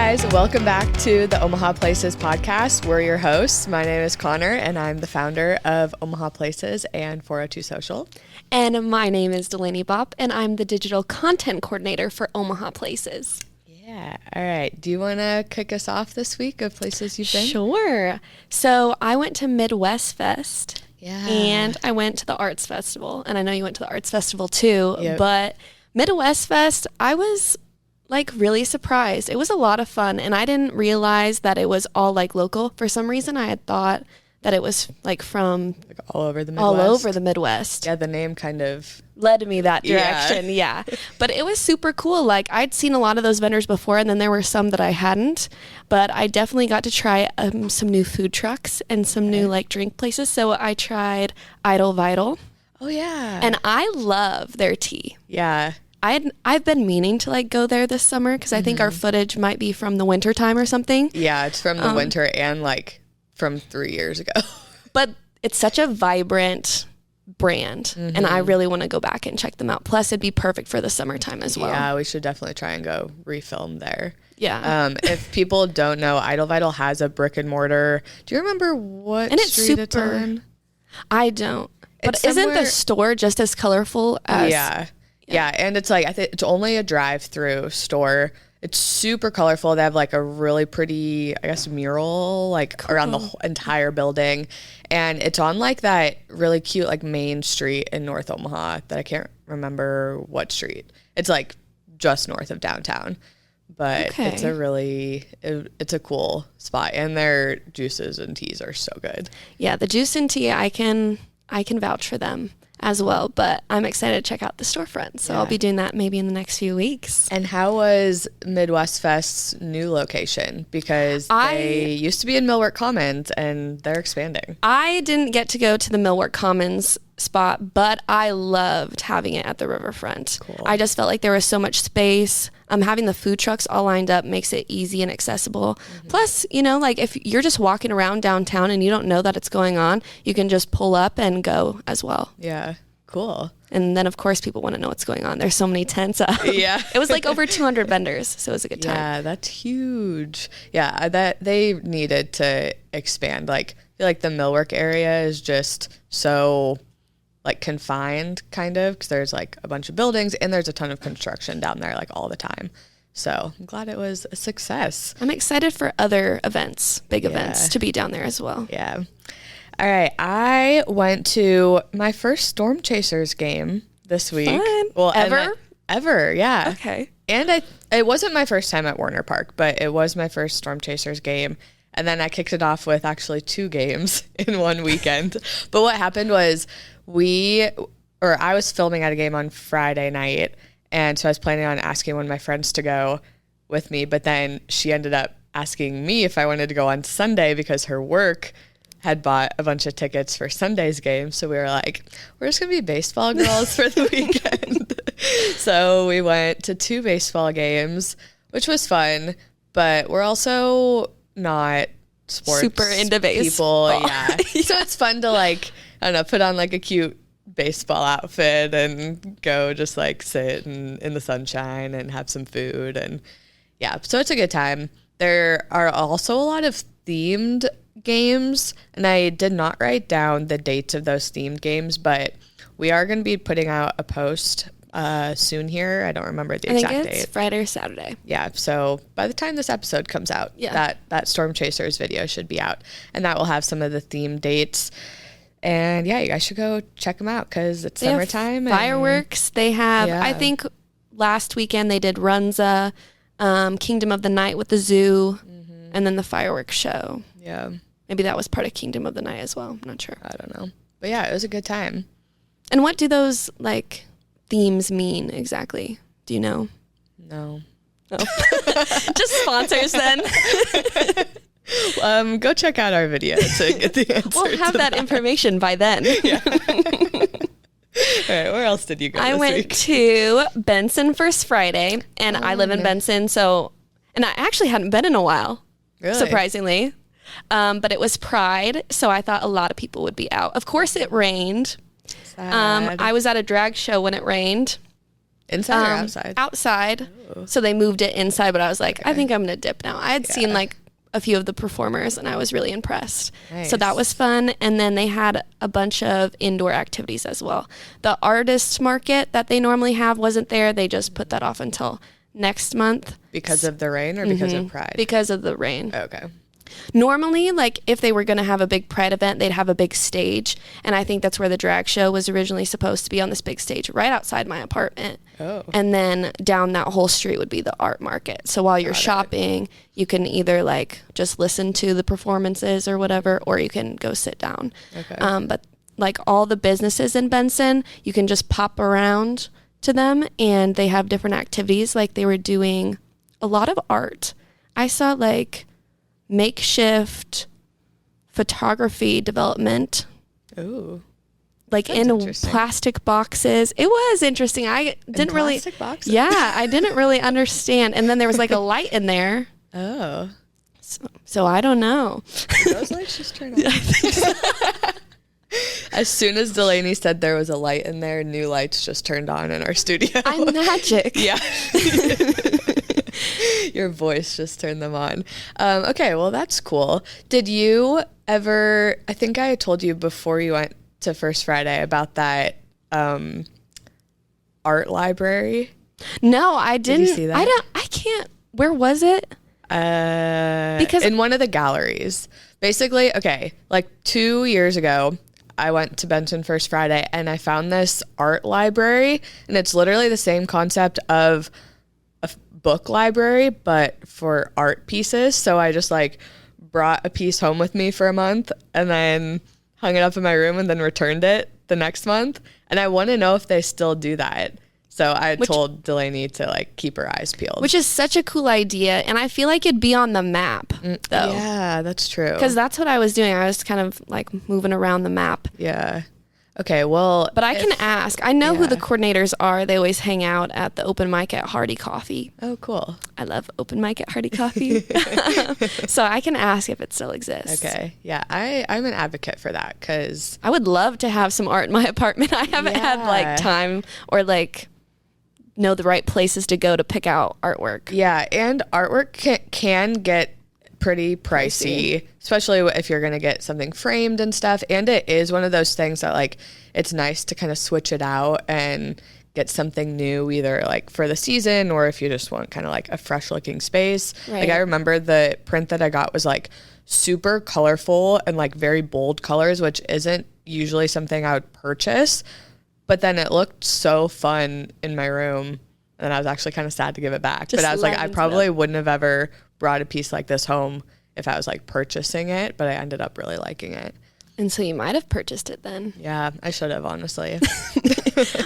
guys, welcome back to the Omaha Places podcast. We're your hosts. My name is Cahner, and I'm the founder of Omaha Places and 402 Social. And my name is Delaney Bopp, and I'm the digital content coordinator for Omaha Places. Yeah. All right. Do you want to kick us off this week of places you've been? Sure. So I went to Midwest Fest. Yeah. And I went to the Arts Festival. And I know you went to the Arts Festival too. Yep. But Midwest Fest, I was like really surprised. It was a lot of fun. And I didn't realize that it was all like local. For some reason, I had thought that it was like from like all over the Midwest. All over the Midwest. Yeah, the name kind of led me that direction. Yeah. But it was super cool. Like I'd seen a lot of those vendors before, and then there were some that I hadn't. But I definitely got to try some new food trucks and some new like drink places. So I tried Ital Vital. Oh yeah. And I love their tea. Yeah. I've been meaning to like go there this summer because I think our footage might be from the winter time or something. Yeah, it's from the winter and like from 3 years ago. But it's such a vibrant brand, and I really want to go back and check them out. Plus, it'd be perfect for the summertime as well. Yeah, we should definitely try and go refilm there. Yeah. If people don't know, Ital Vital has a brick and mortar. Do you remember what and it's street super, it's on? I don't. But It's isn't somewhere- the store just as colorful as... Yeah, and it's like, I think it's only a drive-through store. It's super colorful. They have like a really pretty, I guess, mural like around the entire building. And it's on like that really cute like main street in North Omaha that I can't remember what street. It's like just north of downtown. But it's a really, it's a cool spot. And their juices and teas are so good. Yeah, the juice and tea, I can vouch for them as well, but I'm excited to check out the storefront. So I'll be doing that maybe in the next few weeks. And how was Midwest Fest's new location? Because they used to be in Millwork Commons and they're expanding. I didn't get to go to the Millwork Commons spot, but I loved having it at the Riverfront. Cool. I just felt like there was so much space. Having the food trucks all lined up makes it easy and accessible. Plus, you know, like if you're just walking around downtown and you don't know that it's going on, you can just pull up and go as well. Yeah, cool. And then, of course, people want to know what's going on. There's so many tents up. Yeah. It was like over 200 vendors, so it was a good time. Yeah, that's huge. Yeah, that they needed to expand. Like, I feel like the Millwork area is just so like confined kind of because there's like a bunch of buildings and there's a ton of construction down there like all the time. So I'm glad it was a success. I'm excited for other events, big events, to be down there as well. Yeah. All right. I went to my first Storm Chasers game this week. Fun. Well, Ever? Yeah. Okay. And it wasn't my first time at Warner Park, but it was my first Storm Chasers game. And then I kicked it off with actually 2 games in one weekend. But what happened was I was filming at a game on Friday night. And so I was planning on asking one of my friends to go with me. But then she ended up asking me if I wanted to go on Sunday because her work had bought a bunch of tickets for Sunday's game. So we were like, we're just going to be baseball girls for the weekend. So we went to 2 baseball games, which was fun. But we're also not sports super into baseball people. Yeah. So it's fun to like, I don't know, put on like a cute baseball outfit and go just like sit in the sunshine and have some food. And yeah, so it's a good time. There are also a lot of themed games, and I did not write down the dates of those themed games, but we are going to be putting out a post soon here. I don't remember the exact date. I think it's Friday or Saturday. Yeah, so by the time this episode comes out, that Storm Chasers video should be out, and that will have some of the theme dates. And yeah, you guys should go check them out because it's summertime. Fireworks. They have, I think last weekend they did Runza, Kingdom of the Night with the zoo, and then the fireworks show. Yeah. Maybe that was part of Kingdom of the Night as well. I'm not sure. I don't know. But yeah, it was a good time. And what do those like themes mean exactly? Do you know? No. Oh. Just sponsors then. Go check out our video to get the answer. We'll have that information by then. Yeah. All right, where else did you go I this went week? to Benson First Friday, and I live in Benson, and I actually hadn't been in a while, surprisingly. But it was Pride, so I thought a lot of people would be out. Of course, it rained. Sad. I was at a drag show when it rained, Inside or outside? Outside. Ooh. So they moved it inside, but I was like, Okay. I think I'm going to dip now. I had seen like a few of the performers and I was really impressed. Nice. So that was fun. And then they had a bunch of indoor activities as well. The artist market that they normally have wasn't there. They just put that off until next month. Because of the rain or because of Pride? Because of the rain. Okay. Normally, like if they were going to have a big Pride event, they'd have a big stage. And I think that's where the drag show was originally supposed to be, on this big stage right outside my apartment. Oh. And then down that whole street would be the art market. So while you're shopping, you can either like just listen to the performances or whatever, or you can go sit down. Okay. But like all the businesses in Benson, you can just pop around to them and they have different activities. Like they were doing a lot of art. I saw like makeshift photography development. Ooh. Like Sounds in interesting. plastic boxes. It was interesting. I didn't really plastic boxes? Yeah, I didn't really understand. And then there was like a light in there. Oh. So I don't know. Did those lights just turn on? As soon as Delaney said there was a light in there, new lights just turned on in our studio. I'm magic. Yeah. Your voice just turned them on. Okay, well, that's cool. Did you ever, I think I told you before you went to First Friday about that art library. No, I didn't. Did you see that? I can't. Where was it? Because in one of the galleries. Basically, okay, like 2 years ago, I went to Benson First Friday and I found this art library, and it's literally the same concept of a book library, but for art pieces. So I just like brought a piece home with me for a month and then hung it up in my room and then returned it the next month. And I want to know if they still do that. So I told Delaney to like keep her eyes peeled. Which is such a cool idea. And I feel like it'd be on the map though. Yeah, that's true. Because that's what I was doing. I was kind of like moving around the map. Yeah. Okay, well. But I can ask. I know who the coordinators are. They always hang out at the open mic at Hardy Coffee. Oh, cool. I love open mic at Hardy Coffee. So I can ask if it still exists. Okay. Yeah, I'm an advocate for that because I would love to have some art in my apartment. I haven't had like time or like know the right places to go to pick out artwork. Yeah, and artwork can get pretty pricey, especially if you're going to get something framed and stuff. And it is one of those things that like it's nice to kind of switch it out and get something new, either like for the season or if you just want kind of like a fresh looking space. Right. Like I remember the print that I got was like super colorful and like very bold colors, which isn't usually something I would purchase. But then it looked so fun in my room, and I was actually kind of sad to give it back. But I was like, I probably wouldn't have ever brought a piece like this home if I was like purchasing it, but I ended up really liking it. And so you might have purchased it then. Yeah, I should have, honestly.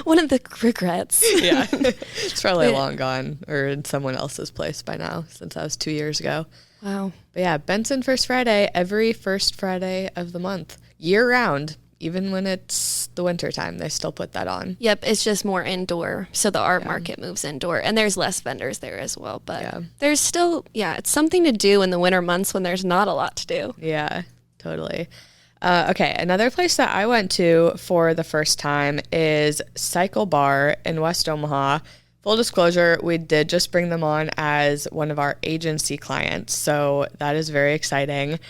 One of the regrets. Yeah, it's probably long gone or in someone else's place by now since that was 2 years ago. Wow. But yeah, Benson First Friday, every first Friday of the month, year round. Even when it's the winter time, they still put that on. Yep, it's just more indoor. So the art market moves indoor. And there's less vendors there as well. But there's still, it's something to do in the winter months when there's not a lot to do. Yeah, totally. Okay, another place that I went to for the first time is CYCLEBAR in West Omaha. Full disclosure, we did just bring them on as one of our agency clients. So that is very exciting.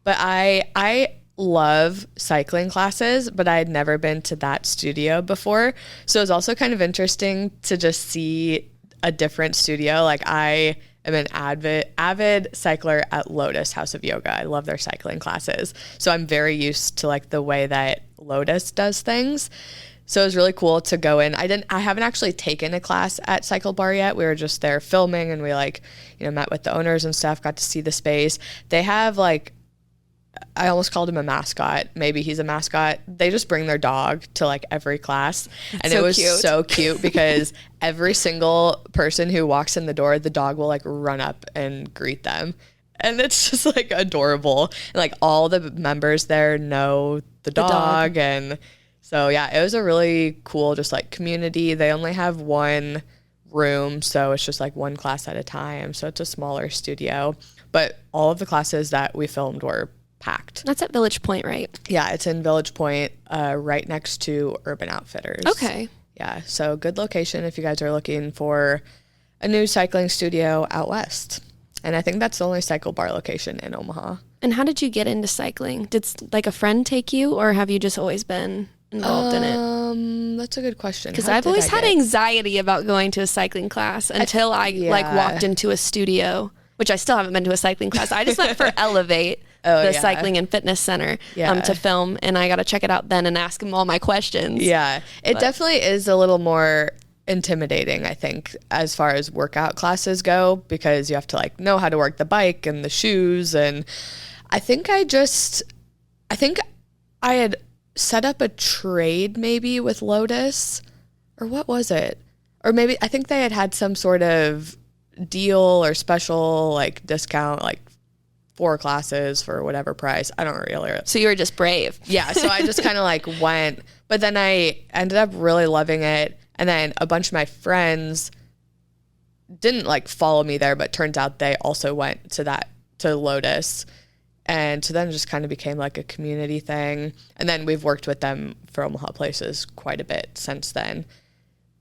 But I love cycling classes, but I had never been to that studio before. So it was also kind of interesting to just see a different studio. Like I am an avid cycler at Lotus House of Yoga. I love their cycling classes. So I'm very used to like the way that Lotus does things. So it was really cool to go in. I haven't actually taken a class at CYCLEBAR yet. We were just there filming and we like, met with the owners and stuff, got to see the space. They have like, I almost called him a mascot. Maybe he's a mascot. They just bring their dog to like every class. And it was so cute because every single person who walks in the door, the dog will like run up and greet them. And it's just like adorable. And like all the members there know the dog. And so, yeah, it was a really cool just like community. They only have one room. So it's just like one class at a time. So it's a smaller studio. But all of the classes that we filmed were packed. That's at Village Point, right? Yeah, it's in Village Point, right next to Urban Outfitters. Okay. Yeah, so good location if you guys are looking for a new cycling studio out west. And I think that's the only CYCLEBAR location in Omaha. And how did you get into cycling? Did like a friend take you, or have you just always been involved in it? That's a good question. Because I've always had anxiety about going to a cycling class until I like walked into a studio, which I still haven't been to a cycling class. I just went for Elevate, the cycling and fitness center, to film, and I got to check it out then and ask them all my questions. Yeah, it definitely is a little more intimidating, I think, as far as workout classes go, because you have to like know how to work the bike and the shoes. And I think I had set up a trade maybe with Lotus, or what was it? Or maybe I think they had some sort of deal or special like discount, like 4 classes for whatever price. I don't really. So you were just brave. Yeah. So I just kind of like went, but then I ended up really loving it. And then a bunch of my friends didn't like follow me there, but turns out they also went to Lotus. And so then it just kind of became like a community thing. And then we've worked with them for Omaha Places quite a bit since then.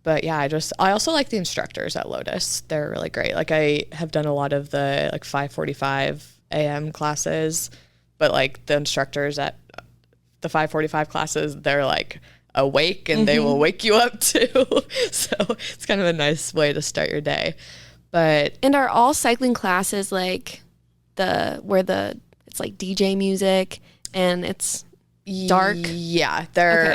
But yeah, I also like the instructors at Lotus. They're really great. Like I have done a lot of the like 5:45 a.m. classes, but like the instructors at the 5:45 classes, they're like awake and they will wake you up too. So it's kind of a nice way to start your day. And are all cycling classes like it's like DJ music and it's dark? Yeah,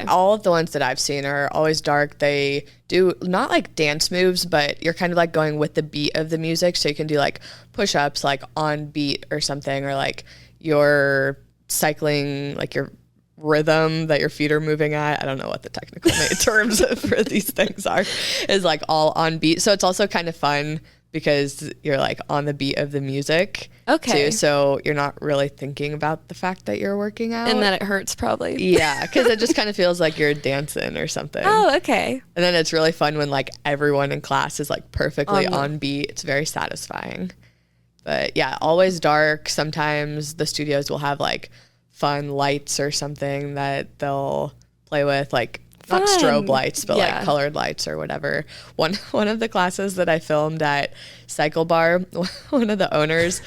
all of the ones that I've seen are always dark. They do not like dance moves, but you're kind of like going with the beat of the music, so you can do like push-ups like on beat or something, or like you're cycling like your rhythm that your feet are moving at. I don't know what the technical terms for these things are, is like all on beat. So it's also kind of fun because you're like on the beat of the music too, so you're not really thinking about the fact that you're working out and that it hurts probably. Yeah, because it just kind of feels like you're dancing or something. Oh, okay. And then it's really fun when like everyone in class is like perfectly on beat. It's very satisfying. But yeah, always dark. Sometimes the studios will have like fun lights or something that they'll play with, like not strobe lights, but like colored lights or whatever. One of the classes that I filmed at CYCLEBAR, one of the owners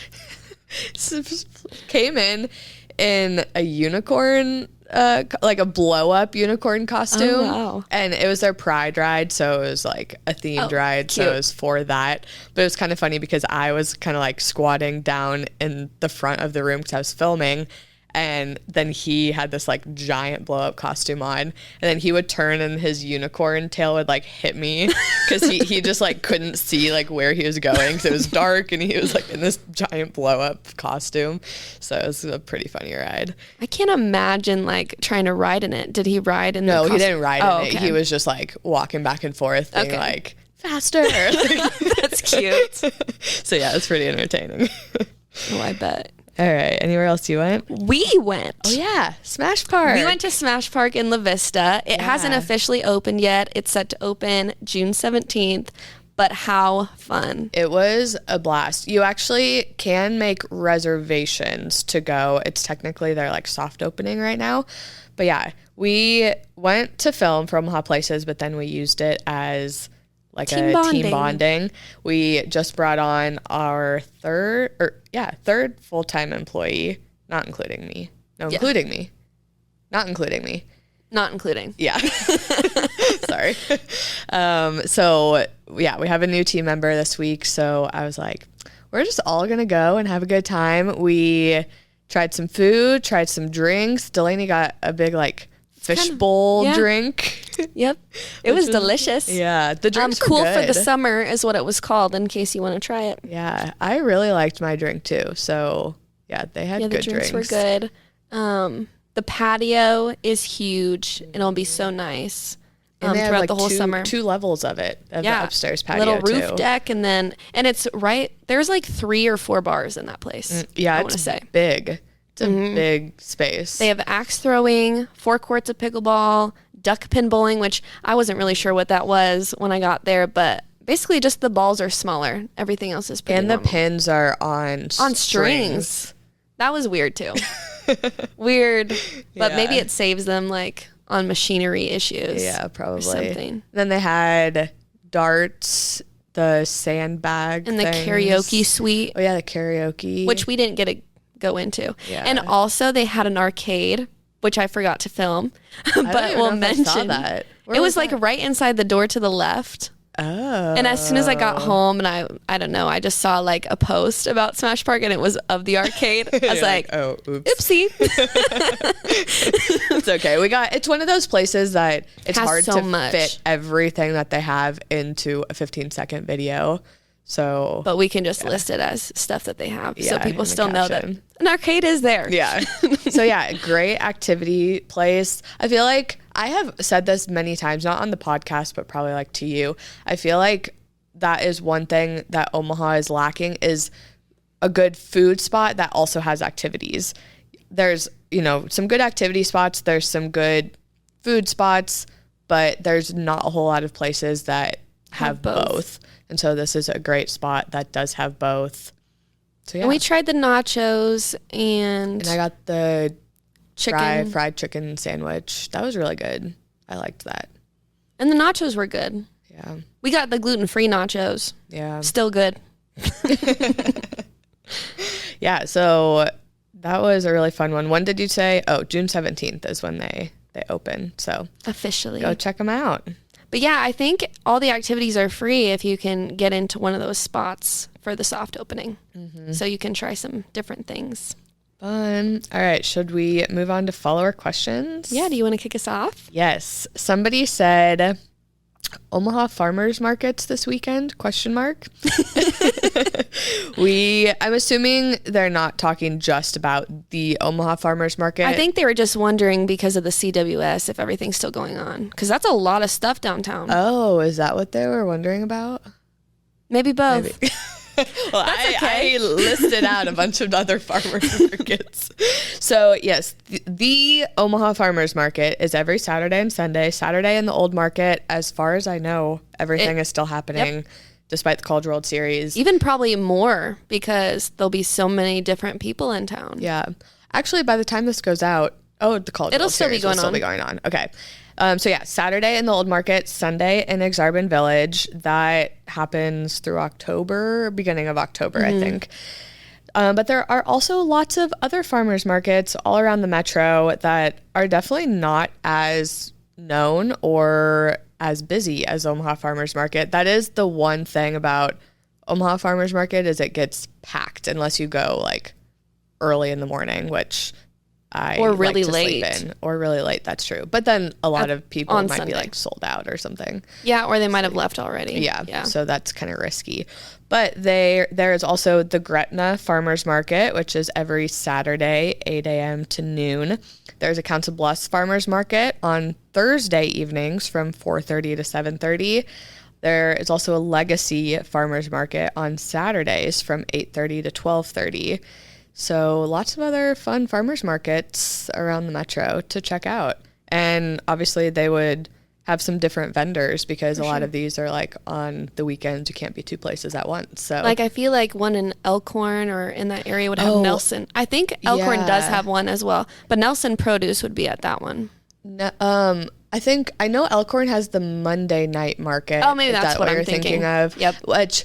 came in a unicorn, like a blow up unicorn costume. Oh, wow. And it was their Pride ride, so it was like a themed ride. Cute. So it was for that. But it was kind of funny because I was kind of like squatting down in the front of the room because I was filming. And then he had this like giant blow up costume on, and then he would turn and his unicorn tail would like hit me because he just like couldn't see like where he was going because it was dark and he was like in this giant blow up costume. So it was a pretty funny ride. I can't imagine like trying to ride in it. Did he ride in No, the he didn't ride in it. He was just like walking back and forth being like, faster. That's cute. So yeah, it's pretty entertaining. Oh, I bet. All right. Anywhere else you went? We went. Oh, yeah. Smash Park. We went to Smash Park in La Vista. It hasn't officially opened yet. It's set to open June 17th. But how fun. It was a blast. You actually can make reservations to go. It's technically their like soft opening right now. But yeah, we went to film for Omaha Places, but then we used it as like team bonding. We just brought on our third full-time employee, not including me. No, including me. Not including me. Not including. Yeah. Sorry. So yeah, we have a new team member this week. So I was like, we're just all going to go and have a good time. We tried some food, tried some drinks. Delaney got a big like fishbowl drink. Yep. It was delicious. Yeah. The drinks were cool good. for the summer is what it was called, in case you want to try it. Yeah. I really liked my drink too. So yeah, they had good drinks. The drinks were good. The patio is huge. It'll be so nice and they have throughout like the whole summer. 2 levels of it, of the upstairs patio little roof too. deck, and it's right, there's like 3 or 4 bars in that place. Yeah, I want to say. Big. It's a big space. They have axe throwing, 4 courts of pickleball, duckpin bowling, which I wasn't really sure what that was when I got there, but basically just the balls are smaller. Everything else is pretty And normal. the pins are on strings. That was weird too. Weird, but maybe it saves them like on machinery issues. Yeah, probably. Or something. Then they had darts, the sandbag And the things. karaoke suite. Oh, yeah, the karaoke. Which we didn't get to go into. Yeah. And also they had an arcade, which I forgot to film. I But don't even we'll know if I mention saw that. Where it was that? like right inside the door to the left. Oh. And as soon as I got home and I don't know, I just saw like a post about Smash Park and it was of the arcade. I was like, oh, oops. oopsie. It's okay. It's one of those places that it's Has hard so to much. fit everything that they have into a 15-second video. So, But we can just list it as stuff that they have. So Yeah, people in the still know that caption. an arcade is there. yeah. So yeah, great activity place. I feel like I have said this many times, not on the podcast, but probably like to you. I feel like that is one thing that Omaha is lacking is a good food spot that also has activities. There's, some good activity spots. There's some good food spots, but there's not a whole lot of places that have both. And so this is a great spot that does have both. So yeah. And we tried the nachos and I got the chicken. fried chicken sandwich. That was really good. I liked that. And the nachos were good. Yeah. We got the gluten-free nachos. Yeah. Still good. Yeah. So that was a really fun one. When did you say? Oh, June 17th is when they open. So Officially. go check them out. But yeah, I think all the activities are free if you can get into one of those spots for the soft opening. Mm-hmm. So you can try some different things. Fun. All right. Should we move on to follower questions? Yeah. Do you want to kick us off? Yes. Somebody said Omaha farmers markets this weekend? ? I'm assuming they're not talking just about the Omaha farmers market. I think they were just wondering because of the CWS if everything's still going on. Because that's a lot of stuff downtown. Oh, is that what they were wondering about? Maybe both. Maybe. Well, I listed out a bunch of other farmers markets. So yes, the Omaha Farmers Market is every Saturday and Sunday. Saturday in the Old Market, as far as I know, everything is still happening, despite the College World Series. Even probably more because there'll be so many different people in town. Yeah. Actually, by the time this goes out, the College World Series will still be going on. Okay. So yeah, Saturday in the Old Market, Sunday in Exarban Village. That happens through October, beginning of October, I think. But there are also lots of other farmers markets all around the metro that are definitely not as known or as busy as Omaha Farmers Market. That is the one thing about Omaha Farmers Market is it gets packed unless you go like early in the morning, which or really like to late. sleep in, or really late. That's true. But then a lot of people on might Sunday. be like sold out or something. Yeah, or they might have left already. Yeah. So that's kind of risky. But there is also the Gretna Farmers Market, which is every Saturday, 8 a.m. to noon. There's a Council Bluffs Farmers Market on Thursday evenings from 4:30 to 7:30. There is also a Legacy Farmers Market on Saturdays from 8:30 to 12:30. So lots of other fun farmers markets around the metro to check out. And obviously they would have some different vendors because a lot of these are like on the weekends. You can't be two places at once. So Like I feel like one in Elkhorn or in that area would have Nelson. I think Elkhorn does have one as well. But Nelson Produce would be at that one. No, I know Elkhorn has the Monday night market. Oh, maybe Is that's that what I'm you're thinking. thinking of. Yep. Which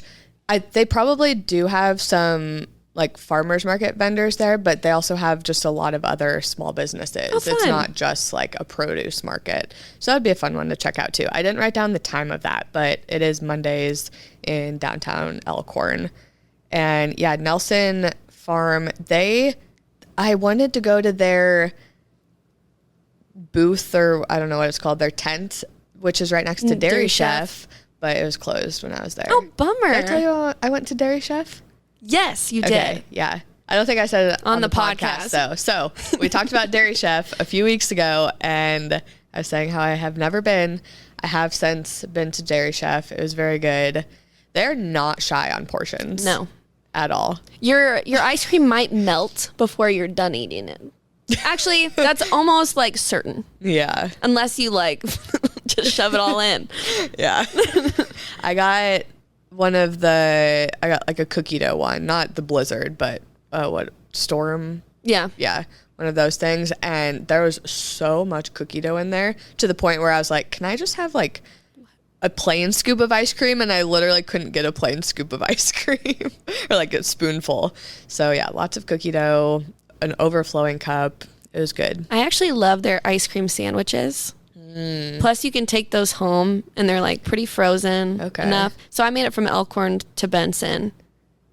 they probably do have some like farmers market vendors there, but they also have just a lot of other small businesses. Oh, it's fun. not just like a produce market. So that'd be a fun one to check out too. I didn't write down the time of that, but it is Mondays in downtown Elkhorn. And yeah, Nelson Farm, I wanted to go to their booth, or I don't know what it's called, their tent, which is right next to Dairy Chef, but it was closed when I was there. Oh, bummer. Did I tell you I went to Dairy Chef? Yes, you Okay, did. yeah. I don't think I said it On on the the podcast though. So we talked about Dairy Chef a few weeks ago, and I was saying how I have never been. I have since been to Dairy Chef. It was very good. They're not shy on portions. No. At all. Your ice cream might melt before you're done eating it. Actually, that's almost like certain. Yeah. Unless you like just shove it all in. Yeah. I got like a cookie dough one, not the Blizzard, but Storm. Yeah. Yeah. one of those things, and there was so much cookie dough in there to the point where I was like, can I just have like a plain scoop of ice cream? And I literally couldn't get a plain scoop of ice cream or like a spoonful. So yeah, lots of cookie dough, an overflowing cup. It was good. I actually love their ice cream sandwiches. Plus you can take those home and they're like pretty frozen enough. So I made it from Elkhorn to Benson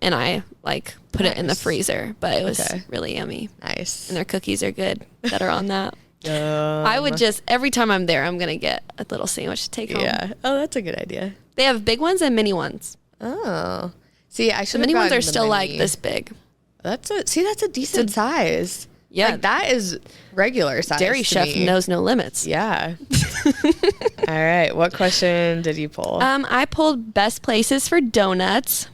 and I like put it in the freezer, but it was really yummy. Nice. And their cookies are good that are on that. I would just, every time I'm there, I'm going to get a little sandwich to take home. Yeah. Oh, that's a good idea. They have big ones and mini ones. Oh. See, I should have mini ones are gotten still like this big. That's a decent size. Yeah. Like that is regular size. Dairy Chef knows no limits. Yeah. All right. What question did you pull? I pulled best places for donuts.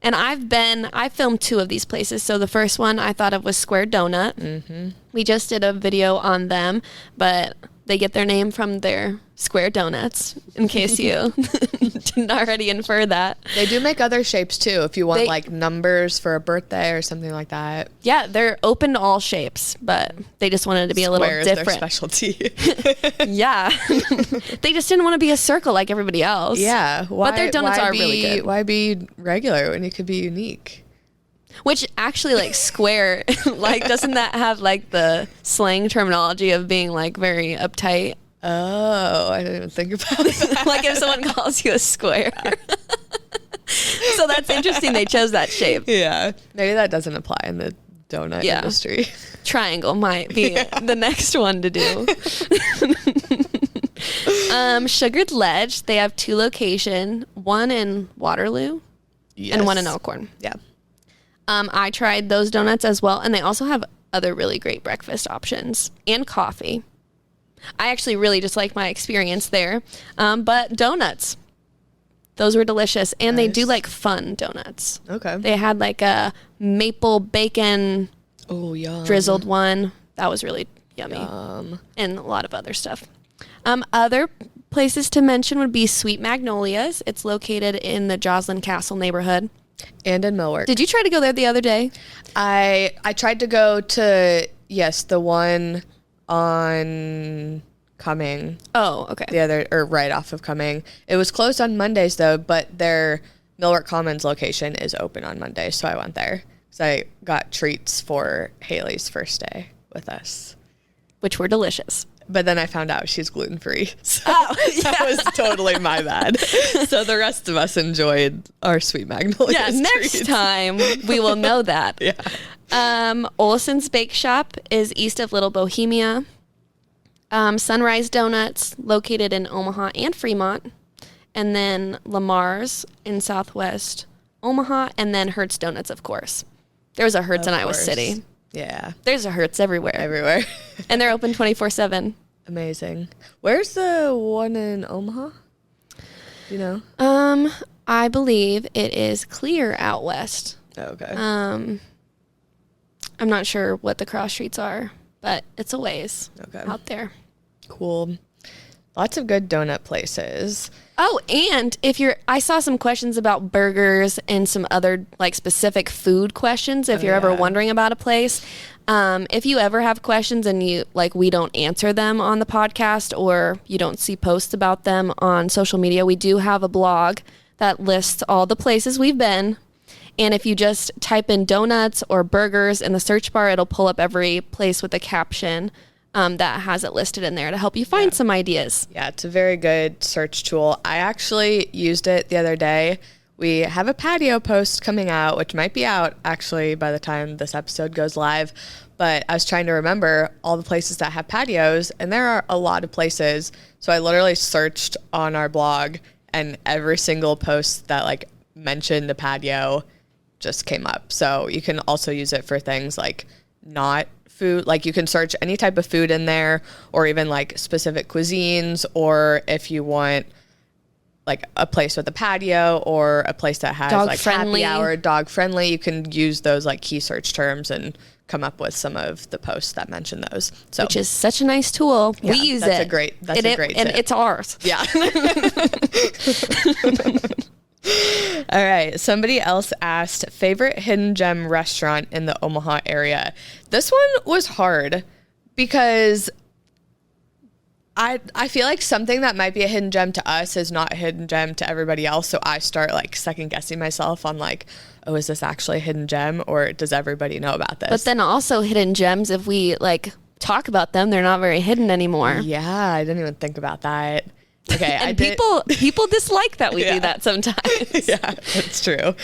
And I filmed 2 of these places. So the first one I thought of was Square Donut. Mm-hmm. We just did a video on them, but they get their name from their square donuts, in case you didn't already infer that. They do make other shapes too, if you want like numbers for a birthday or something like that. Yeah, they're open to all shapes, but they just wanted to be a little different. Their specialty. Yeah. They just didn't want to be a circle like everybody else. Yeah. But their donuts are really good. Why be regular when you could be unique? Which actually, like, square, like, doesn't that have, like, the slang terminology of being, like, very uptight? Oh, I didn't even think about that. Like, if someone calls you a square. So that's interesting they chose that shape. Yeah. Maybe that doesn't apply in the donut industry. Triangle might be the next one to do. Sugared Ledge, they have 2 locations, one in Waterloo and one in Elkhorn. Yeah. I tried those donuts as well, and they also have other really great breakfast options and coffee. I actually really just like my experience there. But donuts, those were delicious, and they do like fun donuts. Okay. They had like a maple bacon drizzled one. That was really yummy. And a lot of other stuff. Other places to mention would be Sweet Magnolias. It's located in the Joslyn Castle neighborhood. And in Millwork. Did you try to go there the other day? I tried to go to, the one on Cumming. Oh, okay. Right off of Cumming. It was closed on Mondays though, but their Millwork Commons location is open on Mondays, so I went there. So I got treats for Haley's first day with us. Which were delicious. But then I found out she's gluten-free. So that was totally my bad. So the rest of us enjoyed our Sweet Magnolias next treats. time we will know that. Yeah. Olison's Bake Shop is east of Little Bohemia. Sunrise Donuts, located in Omaha and Fremont. And then Lamar's in southwest Omaha. And then Hertz Donuts, of course. There was a Hertz in Iowa City. Yeah. There's a Hertz everywhere. And they're open 24/7. Amazing. Where's the one in Omaha? Do you know? I believe it is Clear out west. Oh, okay. I'm not sure what the cross streets are, but it's a ways out there. Cool. Lots of good donut places. Oh, and I saw some questions about burgers and some other like specific food questions. If you're ever wondering about a place, if you ever have questions and we don't answer them on the podcast or you don't see posts about them on social media, we do have a blog that lists all the places we've been. And if you just type in donuts or burgers in the search bar, it'll pull up every place with a caption that has it listed in there to help you find some ideas. Yeah, it's a very good search tool. I actually used it the other day. We have a patio post coming out, which might be out actually by the time this episode goes live. But I was trying to remember all the places that have patios, and there are a lot of places. So I literally searched on our blog, and every single post that mentioned the patio just came up. So you can also use it for things like not food, you can search any type of food in there, or even specific cuisines, or if you want a place with a patio or a place that has dog friendly. Happy hour, dog friendly, you can use those key search terms and come up with some of the posts that mention those. So, which is such a nice tool. Yeah, we use that's it. That's a great and tip. it's ours. Yeah. All right. Somebody else asked, favorite hidden gem restaurant in the Omaha area. This one was hard because I feel like something that might be a hidden gem to us is not a hidden gem to everybody else. So I start like second guessing myself on like, oh, is this actually a hidden gem or does everybody know about this? But then also hidden gems, if we like talk about them, they're not very hidden anymore. Yeah, I didn't even think about that. Okay, and people dislike that we do that sometimes. Yeah, that's true.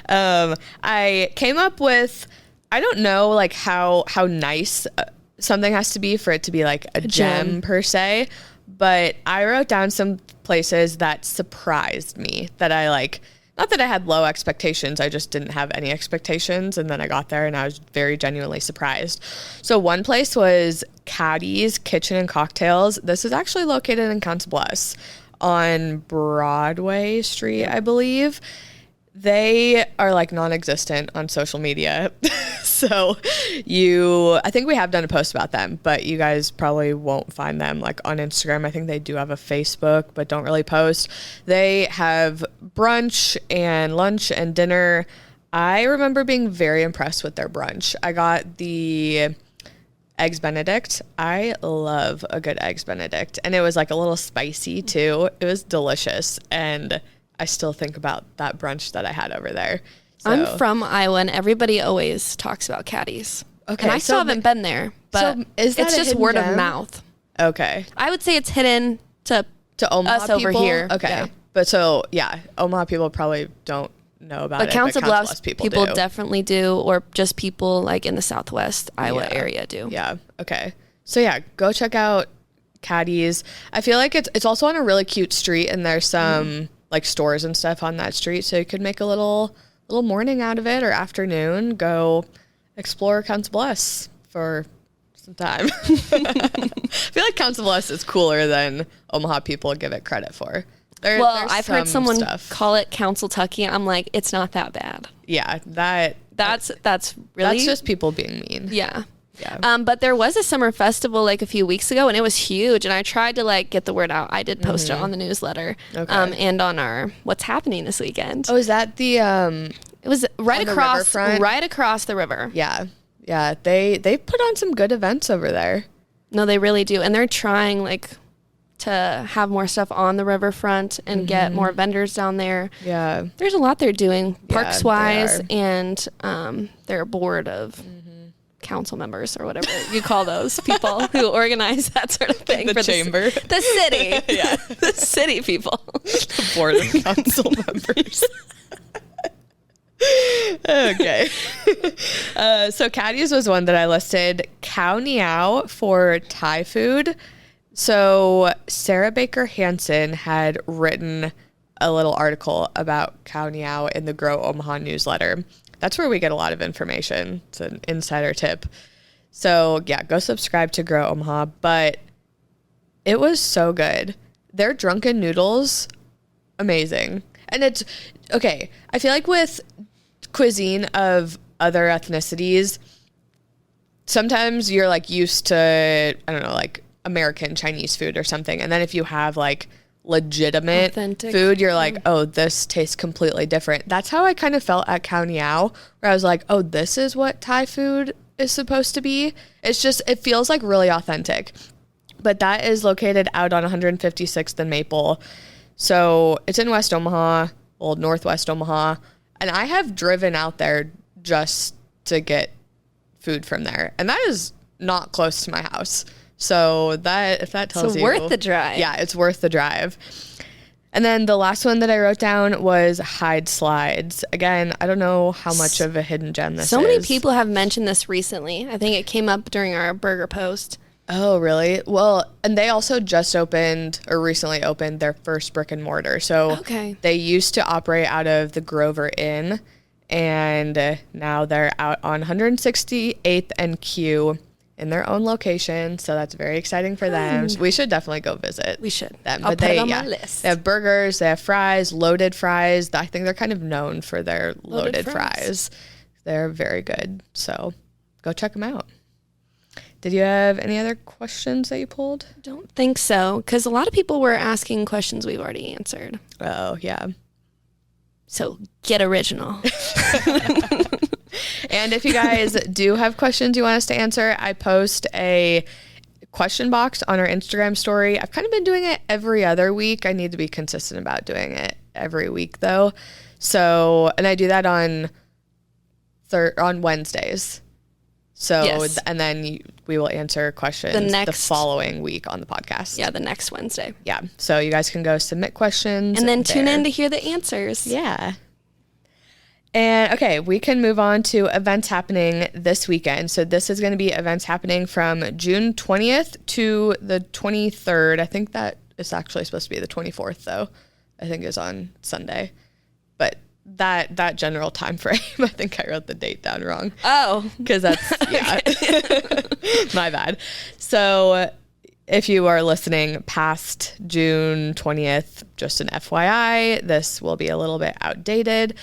I came up with, I don't know like how nice something has to be for it to be like a gem per se, but I wrote down some places that surprised me that I like, not that I had low expectations, I just didn't have any expectations, and then I got there and I was very genuinely surprised. So one place was Caddy's Kitchen and Cocktails. This is actually located in Council Bluffs on Broadway Street, I believe. They are like non-existent on social media. So I think we have done a post about them, but you guys probably won't find them like on Instagram. I think they do have a Facebook, but don't really post. They have brunch and lunch and dinner. I remember being very impressed with their brunch. I got the Eggs Benedict. I love a good Eggs Benedict. And it was like a little spicy too. It was delicious. And I still think about that brunch that I had over there. So. I'm from Iowa, and everybody always talks about Caddy's. Okay, and I still haven't been there, but it's just word of mouth. Okay, I would say it's hidden to Omaha us people? over here. Okay, yeah. But so Omaha people probably don't know about it. But Council Bluffs people do. Definitely do, or just people like in the Southwest Iowa area do. Yeah. Okay. So go check out Caddy's. I feel like it's also on a really cute street, and there's some like stores and stuff on that street, so you could make a little morning out of it or afternoon. Go explore Council Bluffs for some time. I feel like Council Bluffs is cooler than Omaha people give it credit for. There's I've heard someone call it Council Tucky. I'm like, it's not that bad. Yeah, that's really, that's just people being mean. Yeah. Yeah. But there was a summer festival like a few weeks ago, and it was huge, and I tried to like get the word out. I did post it on the newsletter, and on our What's Happening This Weekend. Oh, is that the it was right across the river. Yeah. They put on some good events over there. No, they really do, and they're trying like to have more stuff on the riverfront and get more vendors down there. Yeah, there's a lot they're doing parks wise, and their board of council members or whatever you call those people who organize that sort of thing. The chamber. The city. Yeah. The city people. The board of council members. Okay. So Caddy's was one that I listed. Cow Niao for Thai food. So Sarah Baker Hansen had written a little article about Cow Niao in the Grow Omaha newsletter. That's where we get a lot of information. It's an insider tip. So go subscribe to Grow Omaha. But it was so good. Their drunken noodles, amazing. And it's, okay, I feel like with cuisine of other ethnicities, sometimes you're like used to, I don't know, like American Chinese food or something. And then if you have like legitimate authentic food, you're like, oh, this tastes completely different. That's how I kind of felt at Cow Niao, where I was like, oh, this is what Thai food is supposed to be. It's just, it feels like really authentic. But that is located out on 156th and Maple. So it's in West Omaha, old Northwest Omaha. And I have driven out there just to get food from there. And that is not close to my house. So that, if that tells you, it's worth the drive. Yeah, it's worth the drive. And then the last one that I wrote down was Hyde Slides. Again, I don't know how much of a hidden gem this is. So many people have mentioned this recently. I think it came up during our burger post. Oh, really? Well, and they also just opened or recently opened their first brick and mortar. So they used to operate out of the Grover Inn, and now they're out on 168th and Q in their own location, so that's very exciting for them. So we should definitely go visit. We should. Them. I'll put it on my list. They have burgers, they have fries, loaded fries. I think they're kind of known for their loaded fries. They're very good, so go check them out. Did you have any other questions that you pulled? Don't think so, because a lot of people were asking questions we've already answered. Oh, yeah. So get original. And if you guys do have questions you want us to answer, I post a question box on our Instagram story. I've kind of been doing it every other week. I need to be consistent about doing it every week though. So, and I do that on Wednesdays. So, yes. And then we will answer questions the following week on the podcast. Yeah, the next Wednesday. Yeah. So you guys can go submit questions. And then tune in to hear the answers. Yeah. And okay, we can move on to events happening this weekend. So this is going to be events happening from June 20th to the 23rd. I think that is actually supposed to be the 24th though. I think is on Sunday. But that general time frame, I think I wrote the date down wrong. Oh. Because that's, yeah. My bad. So if you are listening past June 20th, just an FYI, this will be a little bit outdated.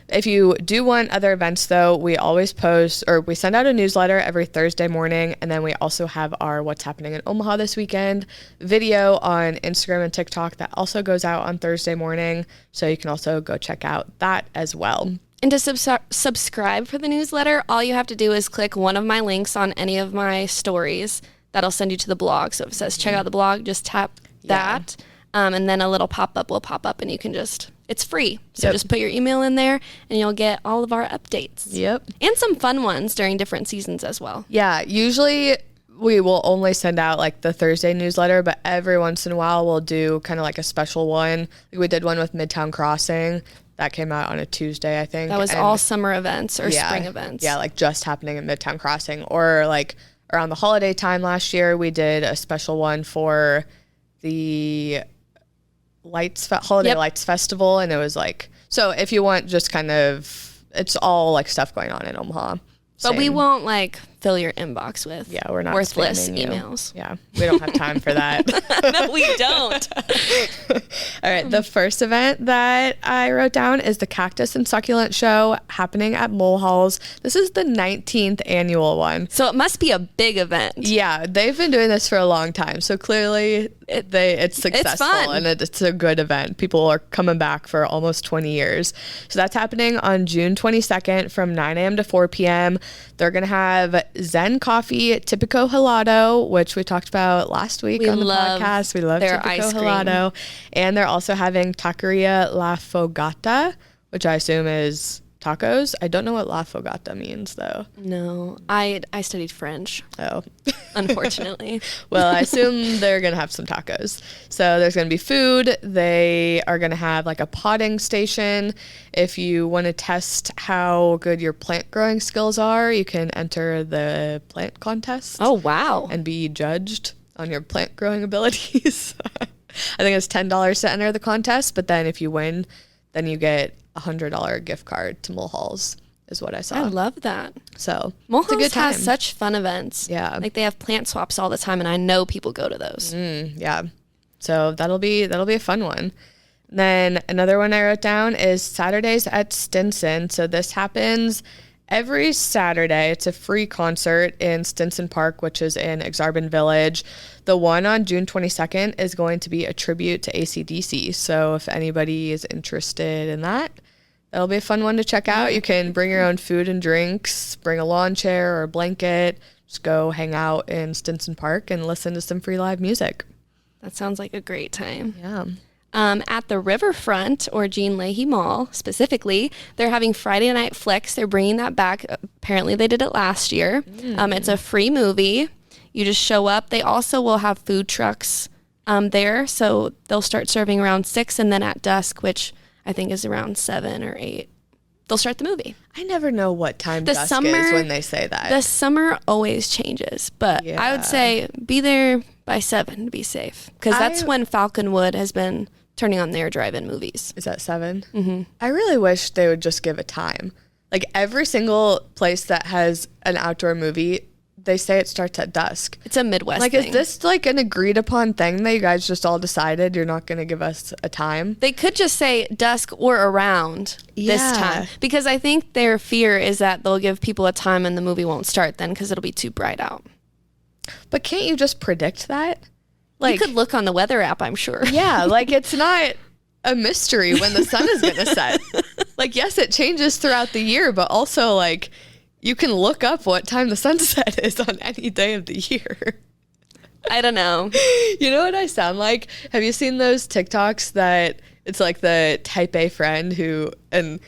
If you do want other events, though, we always post, or we send out a newsletter every Thursday morning, and then we also have our What's Happening in Omaha This Weekend video on Instagram and TikTok that also goes out on Thursday morning, so you can also go check out that as well. And to subscribe for the newsletter, all you have to do is click one of my links on any of my stories. That'll send you to the blog. So if it says check out the blog, just tap that, and then a little pop-up will pop up, and you can just... It's free. So just put your email in there and you'll get all of our updates. Yep. And some fun ones during different seasons as well. Yeah. Usually we will only send out like the Thursday newsletter, but every once in a while we'll do kind of like a special one. We did one with Midtown Crossing. That came out on a Tuesday, I think. That was all summer events or spring events. Yeah, like just happening at Midtown Crossing. Or like around the holiday time last year, we did a special one for the Holiday Lights Festival, and it was like, so if you want just kind of, it's all like stuff going on in Omaha. But we won't like fill your inbox with we're not worthless emails. Yeah, we don't have time for that. No, we don't. All right, the first event that I wrote down is the Cactus and Succulent Show happening at Mole Halls. This is the 19th annual one. So it must be a big event. Yeah, they've been doing this for a long time. So clearly it's successful, it's fun. And it's a good event. People are coming back for almost 20 years. So that's happening on June 22nd from 9 a.m. to 4 p.m. They're going to have Zen Coffee, Tipico Helado, which we talked about last week on the podcast. We love their Tipico ice cream. Helado. And they're also having Taqueria La Fogata, which I assume is tacos. I don't know what La Fogata means, though. No, I studied French. Oh. Unfortunately. Well, I assume they're going to have some tacos. So there's going to be food. They are going to have like a potting station. If you want to test how good your plant growing skills are, you can enter the plant contest. Oh, wow. And be judged on your plant growing abilities. I think it's $10 to enter the contest, but then if you win, then you get a $100 gift card to Mole Halls, is what I saw. I love that. So Mole Halls has such fun events. Yeah. Like they have plant swaps all the time, and I know people go to those. Yeah. So that'll be a fun one. Then another one I wrote down is Saturdays at Stinson. So this happens every Saturday. It's a free concert in Stinson Park, which is in Exarban Village. The one on June 22nd is going to be a tribute to AC/DC. So if anybody is interested in that, that'll be a fun one to check out. You can bring your own food and drinks, bring a lawn chair or a blanket, just go hang out in Stinson Park and listen to some free live music. That sounds like a great time. Yeah. At the Riverfront, or Jean Leahy Mall specifically, they're having Friday Night Flicks. They're bringing that back. Apparently they did it last year. It's a free movie. You just show up. They also will have food trucks there. So they'll start serving around 6, and then at dusk, which I think is around 7 or 8, they'll start the movie. I never know what time dusk is when they say that. The summer always changes, but I would say be there by 7 to be safe, because that's when Falconwood has been turning on their drive-in movies. Is that 7? Mm-hmm. I really wish they would just give a time. Like every single place that has an outdoor movie, they say it starts at dusk. It's a Midwest thing. Like, is this like an agreed upon thing that you guys just all decided you're not going to give us a time? They could just say dusk or around this time, because I think their fear is that they'll give people a time and the movie won't start then because it'll be too bright out. But can't you just predict that? Like, you could look on the weather app, I'm sure. Yeah, like it's not a mystery when the sun is going to set. Like, yes, it changes throughout the year, but also like you can look up what time the sunset is on any day of the year. I don't know. You know what I sound like? Have you seen those TikToks that it's like the type A friend who, and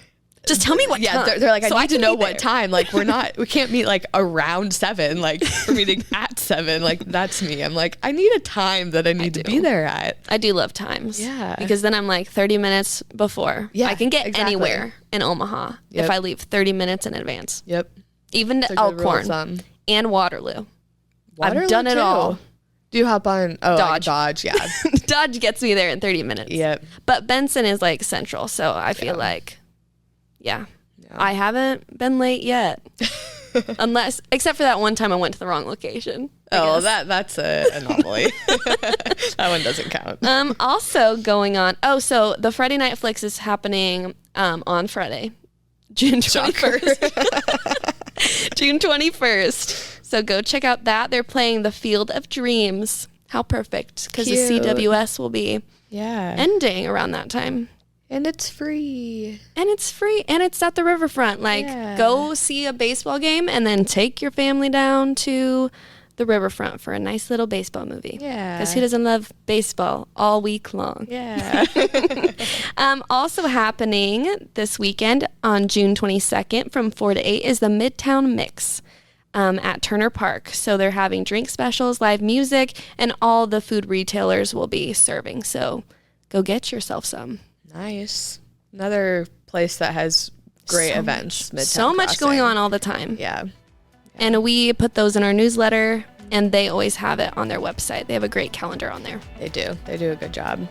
just tell me what time. They're like, so I need to know what time. Like, we can't meet like around 7. Like, we're meeting at 7. Like, that's me. I'm like, I need a time that I need to be there at. I do love times. Yeah. Because then I'm like 30 minutes before. Yeah. I can get anywhere in Omaha if I leave 30 minutes in advance. Yep. Even to Elkhorn and Waterloo. I've done it all. Do you hop on Dodge? Like Dodge, yeah. Dodge gets me there in 30 minutes. Yep. But Benson is like central, so I feel like, I haven't been late yet. Except for that one time I went to the wrong location. That's an anomaly. That one doesn't count. Also going on, so the Friday Night Flicks is happening on Friday, June 21st. June 21st. So go check out that. They're playing The Field of Dreams. How perfect, because the CWS will be ending around that time. And it's free. And it's at the Riverfront. Go see a baseball game and then take your family down to the Riverfront for a nice little baseball movie. Yeah. Because who doesn't love baseball all week long? Yeah. Also happening this weekend on June 22nd from 4 to 8 is the Midtown Mix at Turner Park. So they're having drink specials, live music, and all the food retailers will be serving. So go get yourself some. Nice. Another place that has great events. So much going on all the time. Yeah. And we put those in our newsletter, and they always have it on their website. They have a great calendar on there. They do. They do a good job.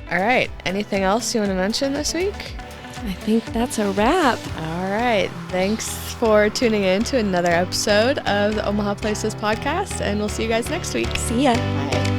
All right. Anything else you want to mention this week? I think that's a wrap. All right. Thanks for tuning in to another episode of the Omaha Places podcast, and we'll see you guys next week. See ya. Bye.